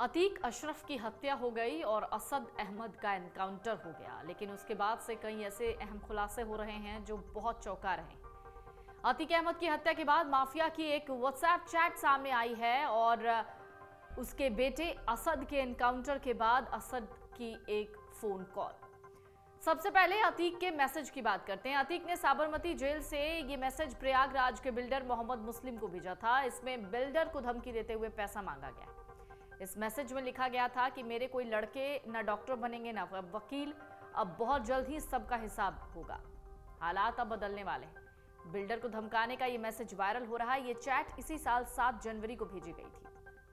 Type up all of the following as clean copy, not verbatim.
अतीक अशरफ की हत्या हो गई और असद अहमद का एनकाउंटर हो गया, लेकिन उसके बाद से कई ऐसे अहम खुलासे हो रहे हैं जो बहुत चौंका रहे हैं। अतीक अहमद की हत्या के बाद माफिया की एक व्हाट्सएप चैट सामने आई है और उसके बेटे असद के एनकाउंटर के बाद असद की एक फोन कॉल। सबसे पहले अतीक के मैसेज की बात करते हैं। अतीक ने साबरमती जेल से ये मैसेज प्रयागराज के बिल्डर मोहम्मद मुस्लिम को भेजा था। इसमें बिल्डर को धमकी देते हुए पैसा मांगा गया। इस मैसेज में लिखा गया था कि मेरे कोई लड़के ना डॉक्टर बनेंगे ना वकील, अब बहुत जल्द ही सबका हिसाब होगा, हालात अब बदलने वाले हैं। बिल्डर को धमकाने का ये मैसेज वायरल हो रहा है। ये चैट इसी साल 7 जनवरी को भेजी गई थी।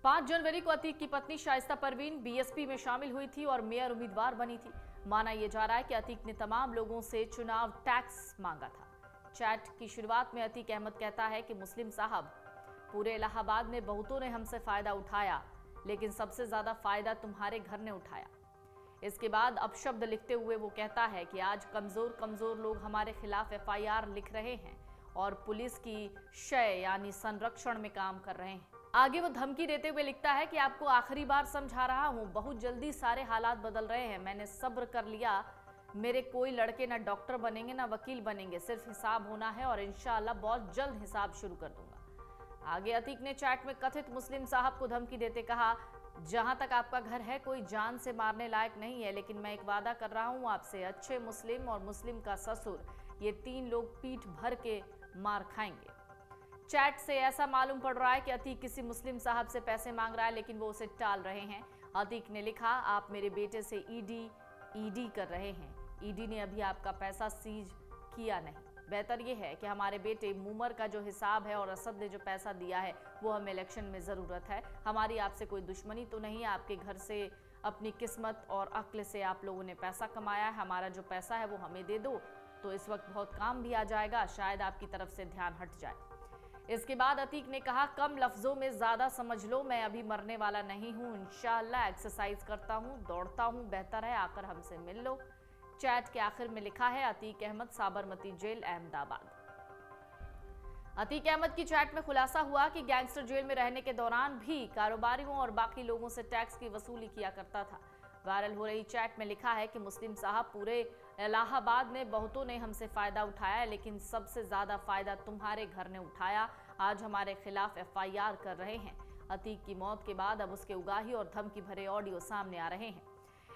5 जनवरी को अतीक की पत्नी शाइस्ता परवीन बीएसपी में शामिल हुई थी और मेयर उम्मीदवार बनी थी। माना यह जा रहा है कि अतीक ने तमाम लोगों से चुनाव टैक्स मांगा था। चैट की शुरुआत में अतीक अहमद कहता है कि मुस्लिम साहब, पूरे इलाहाबाद में बहुतों ने हमसे फायदा उठाया, लेकिन सबसे ज्यादा फायदा तुम्हारे घर ने उठाया। इसके बाद अपशब्द लिखते हुए वो कहता है कि आज कमजोर लोग हमारे खिलाफ एफआईआर लिख रहे हैं और पुलिस की शय यानी संरक्षण में काम कर रहे हैं। आगे वो धमकी देते हुए लिखता है कि आपको आखिरी बार समझा रहा हूं, बहुत जल्दी सारे हालात बदल रहे हैं, मैंने सब्र कर लिया, मेरे कोई लड़के ना डॉक्टर बनेंगे ना वकील बनेंगे, सिर्फ हिसाब होना है और इंशाअल्लाह बहुत जल्द हिसाब शुरू कर दूंगा। आगे अतीक ने चैट में कथित मुस्लिम साहब को धमकी देते कहा, जहां तक आपका घर है कोई जान से मारने लायक नहीं है, लेकिन मैं एक वादा कर रहा हूं आपसे, अच्छे मुस्लिम और मुस्लिम का ससुर, ये 3 लोग पीठ भर के मार खाएंगे। चैट से ऐसा मालूम पड़ रहा है कि अतीक किसी मुस्लिम साहब से पैसे मांग रहा है, लेकिन वो उसे टाल रहे हैं। अतीक ने लिखा, आप मेरे बेटे से ईडी कर रहे हैं, ईडी ने अभी आपका पैसा सीज किया नहीं, बेहतर यह है कि हमारे बेटे मुमर का जो हिसाब है और असद ने जो पैसा दिया है वो हमें इलेक्शन में ज़रूरत है। हमारी आपसे कोई दुश्मनी तो नहीं है, आपके घर से अपनी किस्मत और अक्ल से आप लोगों ने पैसा कमाया है, हमारा जो पैसा है वो हमें दे दो तो इस वक्त बहुत काम भी आ जाएगा, शायद आपकी तरफ से ध्यान हट जाए। इसके बाद अतीक ने कहा, कम लफ्जों में ज़्यादा समझ लो, मैं अभी मरने वाला नहीं हूँ, इंशाअल्लाह एक्सरसाइज करता हूँ, दौड़ता हूँ, बेहतर है आकर हमसे मिल लो। चैट के आखिर में लिखा है, अतीक अहमद, साबरमती जेल, अहमदाबाद। अतीक अहमद की चैट में खुलासा हुआ कि गैंगस्टर जेल में रहने के दौरान भी कारोबारियों और बाकी लोगों से टैक्स की वसूली किया करता था। वायरल हो रही चैट में लिखा है कि मुस्लिम साहब, पूरे इलाहाबाद में बहुतों ने हमसे फायदा उठाया, लेकिन सबसे ज्यादा फायदा तुम्हारे घर ने उठाया, आज हमारे खिलाफ एफआईआर कर रहे हैं। अतीक की मौत के बाद अब उसके उगाही और धमकी भरे ऑडियो सामने आ रहे हैं।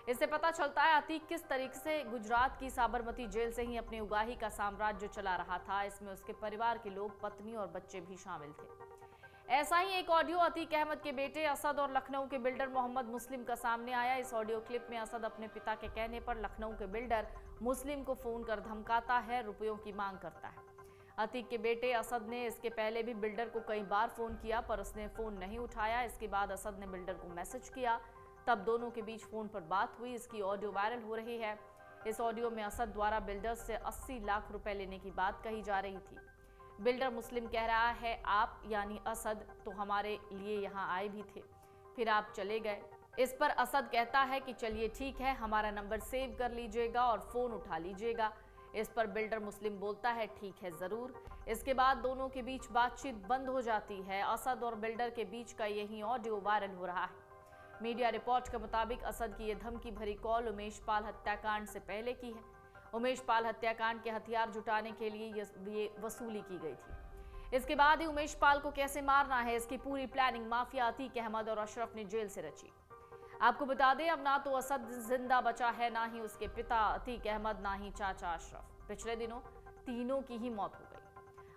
इससे पता चलता है अतीक किस तरीके से गुजरात की साबरमती जेल से ही अपनी उगाही का साम्राज्य चला रहा था। इसमें उसके परिवार के लोग, पत्नी और बच्चे भी शामिल थे। ऐसा ही एक ऑडियो अतीक अहमद के बेटे असद और लखनऊ के बिल्डर मोहम्मद मुस्लिम का सामने आया। इस ऑडियो क्लिप में असद अपने पिता के कहने पर लखनऊ के बिल्डर मुस्लिम को फोन कर धमकाता है, रुपयों की मांग करता है। अतीक के बेटे असद ने इसके पहले भी बिल्डर को कई बार फोन किया पर उसने फोन नहीं उठाया। इसके बाद असद ने बिल्डर को मैसेज किया, तब दोनों के बीच फोन पर बात हुई। इसकी ऑडियो वायरल हो रही है। इस ऑडियो में असद द्वारा बिल्डर से 80 लाख रुपए लेने की बात कही जा रही थी। बिल्डर मुस्लिम कह रहा है, आप यानी असद तो हमारे लिए यहाँ आए भी थे, फिर आप चले गए। इस पर असद कहता है कि चलिए ठीक है, हमारा नंबर सेव कर लीजिएगा और फोन उठा लीजिएगा। इस पर बिल्डर मुस्लिम बोलता है, ठीक है जरूर। इसके बाद दोनों के बीच बातचीत बंद हो जाती है। असद और बिल्डर के बीच का यही ऑडियो वायरल हो रहा है। मीडिया रिपोर्ट के मुताबिक असद की यह धमकी भरी कॉल उमेश पाल हत्याकांड से पहले की है। उमेश पाल हत्याकांड के हथियार जुटाने के लिए ये वसूली की गई थी। इसके बाद ही उमेश पाल को कैसे मारना है, इसकी पूरी प्लानिंग माफिया अतीक अहमद और अशरफ ने जेल से रची। आपको बता दें, अब ना तो असद जिंदा बचा है, ना ही उसके पिता अतीक अहमद, ना ही चाचा अशरफ। पिछले दिनों तीनों की ही मौत हो गई।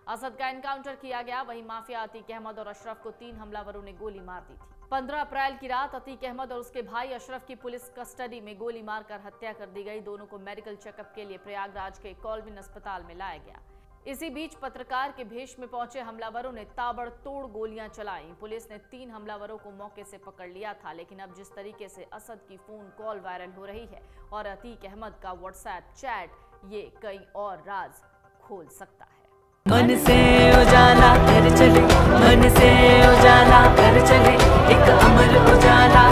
असद का एनकाउंटर किया गया, वहीं माफिया अतीक अहमद और अशरफ को 3 हमलावरों ने गोली मार दी थी। 15 अप्रैल की रात अतीक अहमद और उसके भाई अशरफ की पुलिस कस्टडी में गोली मारकर हत्या कर दी गई। दोनों को मेडिकल चेकअप के लिए प्रयागराज के कॉलविन अस्पताल में लाया गया। इसी बीच पत्रकार के भेष में पहुंचे हमलावरों ने ताबड़तोड़ गोलियां चलाई। पुलिस ने 3 हमलावरों को मौके से पकड़ लिया था, लेकिन अब जिस तरीके से असद की फोन कॉल वायरल हो रही है और अतीक अहमद का व्हाट्सएप चैट, ये कई और राज खोल सकता है। मन से उजाला कर चले, मन से उजाला कर चले, एक अमर उजाला।